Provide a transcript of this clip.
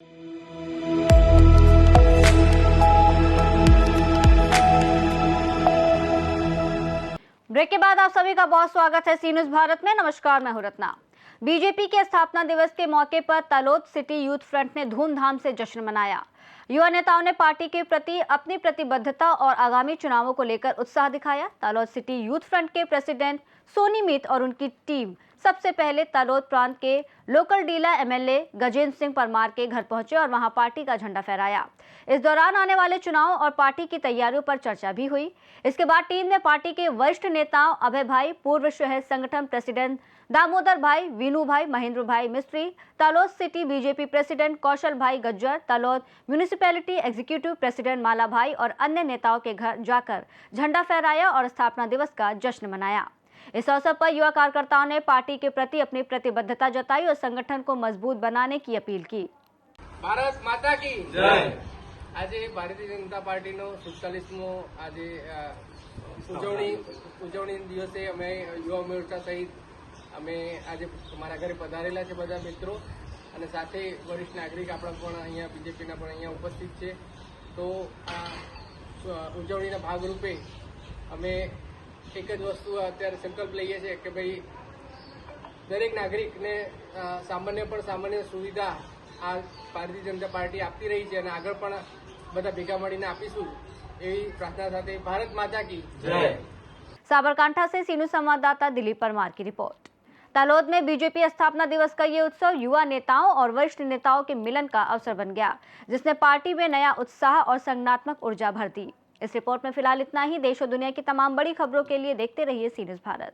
Break के बाद आप सभी का बहुत स्वागत है सी न्यूज़ भारत में। नमस्कार, मैं हूं रत्ना। बीजेपी के स्थापना दिवस के मौके पर तलोद सिटी यूथ फ्रंट ने धूमधाम से जश्न मनाया। युवा नेताओं ने पार्टी के प्रति अपनी प्रतिबद्धता और आगामी चुनावों को लेकर उत्साह दिखाया। तलोद सिटी यूथ फ्रंट के प्रेसिडेंट सोनी मीत और उनकी टीम सबसे पहले तलोद प्रांत के लोकल डीला एमएलए गजेंद्र सिंह परमार के घर पहुंचे और वहां पार्टी का झंडा फहराया। इस दौरान आने वाले चुनाव और पार्टी की तैयारियों पर चर्चा भी हुई। इसके बाद टीम ने पार्टी के वरिष्ठ नेताओं अभय भाई, पूर्व शहर संगठन प्रेसिडेंट दामोदर भाई, वीनू भाई, महेंद्र भाई Mistry, Talod city BJP president Kaushal भाई Gajjar, Talod municipality executive president Mala भाई और अन्य नेताओं के घर जाकर झंडा फहराया और स्थापना दिवस का जश्न मनाया। इस अवसर पर युवा कार्यकर्ताओं ने पार्टी के प्रति अपनी प्रतिबद्धता जताई और संगठन को मजबूत बनाने की अपील की। भारत माता की जय। आज भारतीय जनता पार्टी 47मो आज उजवणी दिवसे अमे युवा मोर्चा सहित अमे आज मारा घरे पधारेला छे बधा मित्रों અને સાથે વરિષ્ઠ નાગરિક આપણા પણ અહીંયા બીજેપીના પણ અહીંયા ઉપસ્થિત છે। તો આ ઉજવણીના ભાગરૂપે અમે એક જ વસ્તુ અત્યારે સંકલ્પ લઈએ છીએ કે ભાઈ દરેક નાગરિકને સામાન્ય પણ સામાન્ય સુવિધા આ ભારતીય જનતા પાર્ટી આપતી રહી છે અને આગળ પણ બધા ભેગા મળીને આપીશું એવી પ્રાર્થના સાથે ભારત माता की जय। साबरकांठा से सीनू संवाददाता दिलीप परमार की रिपोर्ट। तलोद में बीजेपी स्थापना दिवस का ये उत्सव युवा नेताओं और वरिष्ठ नेताओं के मिलन का अवसर बन गया, जिसने पार्टी में नया उत्साह और संगठनात्मक ऊर्जा भर दी। इस रिपोर्ट में फिलहाल इतना ही। देश और दुनिया की तमाम बड़ी खबरों के लिए देखते रहिए सी न्यूज़ भारत।